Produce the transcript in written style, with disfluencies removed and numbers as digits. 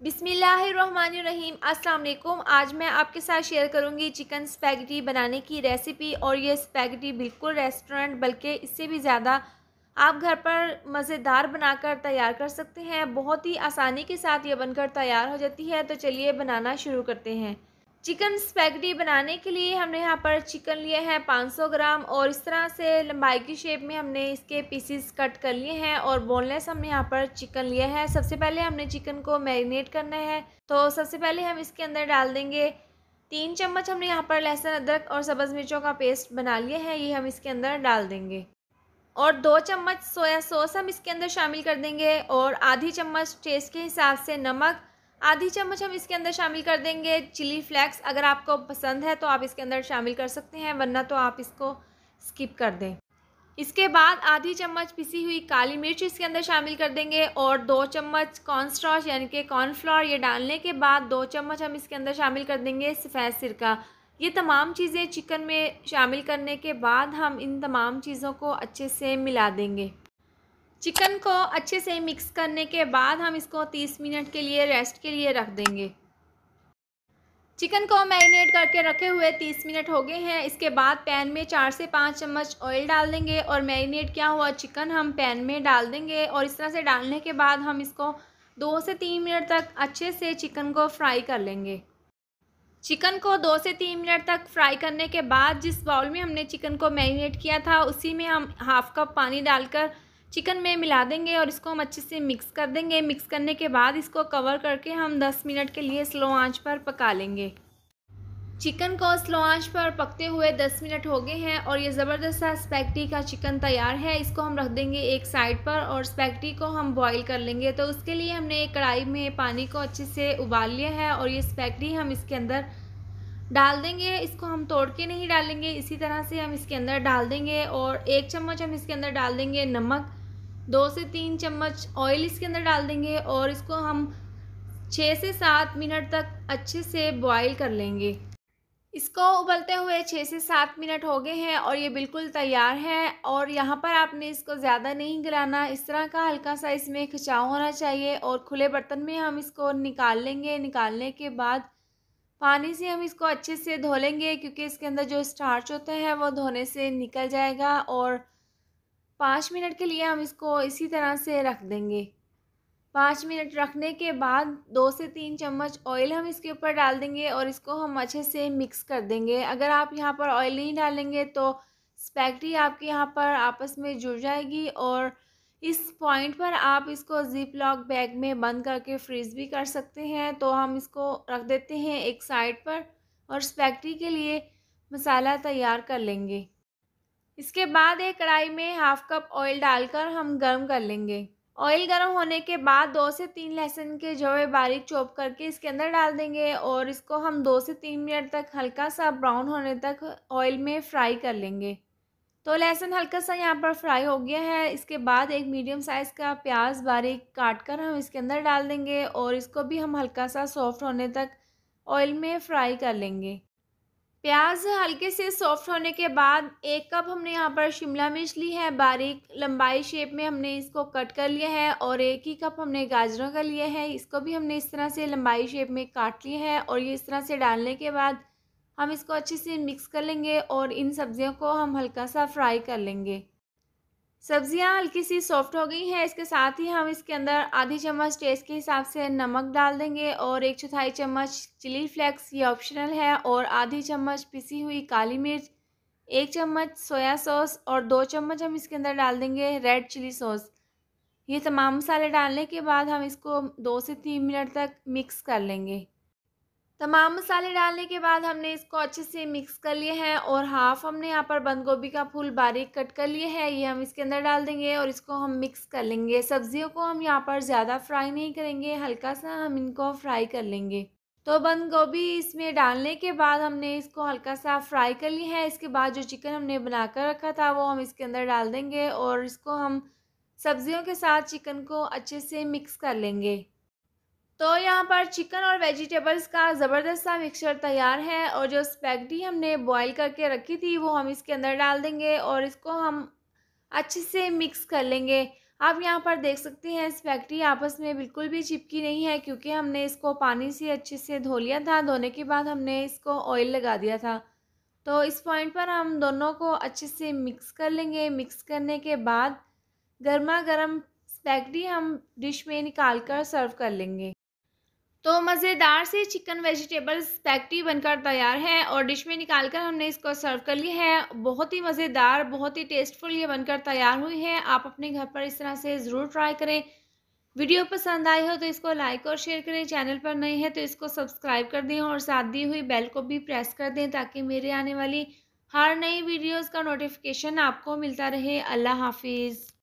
बिस्मिल्लाहिर्रहमानिर्रहीम। अस्सलाम वालेकुम। आज मैं आपके साथ शेयर करूंगी चिकन स्पैगेटी बनाने की रेसिपी। और ये स्पैगेटी बिल्कुल रेस्टोरेंट बल्कि इससे भी ज़्यादा आप घर पर मज़ेदार बनाकर तैयार कर सकते हैं। बहुत ही आसानी के साथ ये बनकर तैयार हो जाती है। तो चलिए बनाना शुरू करते हैं। चिकन स्पैगेटी बनाने के लिए हमने यहाँ पर चिकन लिए हैं 500 ग्राम, और इस तरह से लंबाई की शेप में हमने इसके पीसीस कट कर लिए हैं। और बोनलेस हमने यहाँ पर चिकन लिया है। सबसे पहले हमने चिकन को मैरिनेट करना है। तो सबसे पहले हम इसके अंदर डाल देंगे 3 चम्मच हमने यहाँ पर लहसुन, अदरक और सब्ज़ मिर्चों का पेस्ट बना लिया है, ये हम इसके अंदर डाल देंगे। और 2 चम्मच सोया सॉस हम इसके अंदर शामिल कर देंगे, और आधी चम्मच टेस्ट के हिसाब से नमक, आधी चम्मच हम इसके अंदर शामिल कर देंगे चिली फ्लेक्स। अगर आपको पसंद है तो आप इसके अंदर शामिल कर सकते हैं, वरना तो आप इसको स्किप कर दें। इसके बाद आधी चम्मच पिसी हुई काली मिर्च इसके अंदर शामिल कर देंगे, और 2 चम्मच कॉर्नस्टार्च यानी कि कॉर्नफ्लोर। ये डालने के बाद 2 चम्मच हम इसके अंदर शामिल कर देंगे सफ़ेद सिरका। ये तमाम चीज़ें चिकन में शामिल करने के बाद हम इन तमाम चीज़ों को अच्छे से मिला देंगे। चिकन को अच्छे से मिक्स करने के बाद हम इसको 30 मिनट के लिए रेस्ट के लिए रख देंगे। चिकन को मैरिनेट करके रखे हुए 30 मिनट हो गए हैं। इसके बाद पैन में 4 से 5 चम्मच ऑयल डाल देंगे, और मैरिनेट किया हुआ चिकन हम पैन में डाल देंगे। और इस तरह से डालने के बाद हम इसको 2 से 3 मिनट तक अच्छे से चिकन को फ्राई कर लेंगे। चिकन को 2 से 3 मिनट तक फ्राई करने के बाद जिस बाउल में हमने चिकन को मैरिनेट किया था उसी में हम हाफ़ कप पानी डालकर चिकन में मिला देंगे, और इसको हम अच्छे से मिक्स कर देंगे। मिक्स करने के बाद इसको कवर करके हम 10 मिनट के लिए स्लो आंच पर पका लेंगे। चिकन को स्लो आंच पर पकते हुए 10 मिनट हो गए हैं, और ये ज़बरदस्त सा स्पैगेटी का चिकन तैयार है। इसको हम रख देंगे एक साइड पर, और स्पैगेटी को हम बॉईल कर लेंगे। तो उसके लिए हमने एक कढ़ाई में पानी को अच्छे से उबाल लिया है, और ये स्पैगेटी हम इसके अंदर डाल देंगे। इसको हम तोड़ के नहीं डालेंगे, इसी तरह से हम इसके अंदर डाल देंगे। और 1 चम्मच हम इसके अंदर डाल देंगे नमक, 2 से 3 चम्मच ऑयल इसके अंदर डाल देंगे, और इसको हम 6 से 7 मिनट तक अच्छे से बॉईल कर लेंगे। इसको उबलते हुए 6 से 7 मिनट हो गए हैं, और ये बिल्कुल तैयार है। और यहाँ पर आपने इसको ज़्यादा नहीं गलाना, इस तरह का हल्का सा इसमें खिंचाव होना चाहिए। और खुले बर्तन में हम इसको निकाल लेंगे। निकालने के बाद पानी से हम इसको अच्छे से धो लेंगे, क्योंकि इसके अंदर जो स्टार्च होता है वो धोने से निकल जाएगा। और 5 मिनट के लिए हम इसको इसी तरह से रख देंगे। 5 मिनट रखने के बाद 2 से 3 चम्मच ऑयल हम इसके ऊपर डाल देंगे, और इसको हम अच्छे से मिक्स कर देंगे। अगर आप यहाँ पर ऑयल नहीं डालेंगे तो स्पैगेटी आपके यहाँ पर आपस में जुड़ जाएगी, और इस पॉइंट पर आप इसको ज़िप लॉक बैग में बंद करके फ्रीज़ भी कर सकते हैं। तो हम इसको रख देते हैं एक साइड पर, और स्पैगेटी के लिए मसाला तैयार कर लेंगे। इसके बाद एक कढ़ाई में हाफ़ कप ऑयल डालकर हम गर्म कर लेंगे। ऑयल गर्म होने के बाद 2 से 3 लहसुन के जवे बारीक चॉप करके इसके अंदर डाल देंगे, और इसको हम 2 से 3 मिनट तक हल्का सा ब्राउन होने तक ऑयल में फ्राई कर लेंगे। तो लहसुन हल्का सा यहाँ पर फ्राई हो गया है। इसके बाद एक मीडियम साइज़ का प्याज बारीक काट कर हम इसके अंदर डाल देंगे, और इसको भी हम हल्का सा सॉफ्ट होने तक ऑयल में फ्राई कर लेंगे। प्याज हल्के से सॉफ्ट होने के बाद 1 कप हमने यहाँ पर शिमला मिर्च ली है, बारीक लंबाई शेप में हमने इसको कट कर लिया है। और 1 ही कप हमने गाजरों का लिया है, इसको भी हमने इस तरह से लंबाई शेप में काट लिया है। और ये इस तरह से डालने के बाद हम इसको अच्छे से मिक्स कर लेंगे, और इन सब्जियों को हम हल्का सा फ्राई कर लेंगे। सब्जियां हल्की सी सॉफ्ट हो गई हैं। इसके साथ ही हम इसके अंदर आधी चम्मच टेस्ट के हिसाब से नमक डाल देंगे, और 1/4 चम्मच चिली फ्लेक्स, ये ऑप्शनल है, और आधी चम्मच पिसी हुई काली मिर्च, 1 चम्मच सोया सॉस, और 2 चम्मच हम इसके अंदर डाल देंगे रेड चिली सॉस। ये तमाम मसाले डालने के बाद हम इसको 2 से 3 मिनट तक मिक्स कर लेंगे। तमाम मसाले डालने के बाद हमने इसको अच्छे से मिक्स कर लिए हैं, और हाफ़ हमने यहाँ पर बंद गोभी का फूल बारीक कट कर लिए है, ये हम इसके अंदर डाल देंगे, और इसको हम मिक्स कर लेंगे। सब्जियों को हम यहाँ पर ज़्यादा फ्राई नहीं करेंगे, हल्का सा हम इनको फ्राई कर लेंगे। तो बंद गोभी इसमें डालने के बाद हमने इसको हल्का सा फ्राई कर लिया है। इसके बाद जो चिकन हमने बना कर रखा था वो हम इसके अंदर डाल देंगे, और इसको हम सब्जियों के साथ चिकन को अच्छे से मिक्स कर लेंगे। तो यहाँ पर चिकन और वेजिटेबल्स का ज़बरदस्त सा मिक्सचर तैयार है, और जो स्पैगेटी हमने बॉईल करके रखी थी वो हम इसके अंदर डाल देंगे, और इसको हम अच्छे से मिक्स कर लेंगे। आप यहाँ पर देख सकते हैं स्पैगेटी आपस में बिल्कुल भी चिपकी नहीं है, क्योंकि हमने इसको पानी से अच्छे से धो लिया था। धोने के बाद हमने इसको ऑयल लगा दिया था। तो इस पॉइंट पर हम दोनों को अच्छे से मिक्स कर लेंगे। मिक्स करने के बाद गरमा-गरम स्पैगेटी हम डिश में निकाल कर सर्व कर लेंगे। तो मज़ेदार से चिकन वेजिटेबल स्पैगेटी बनकर तैयार है और डिश में निकाल कर हमने इसको सर्व कर लिया है। बहुत ही मज़ेदार, बहुत ही टेस्टफुल ये बनकर तैयार हुई है। आप अपने घर पर इस तरह से ज़रूर ट्राई करें। वीडियो पसंद आई हो तो इसको लाइक और शेयर करें। चैनल पर नए हैं तो इसको सब्सक्राइब कर दें और साथ दी हुई बेल को भी प्रेस कर दें, ताकि मेरे आने वाली हर नई वीडियोज़ का नोटिफिकेशन आपको मिलता रहे। अल्लाह हाफ़िज़।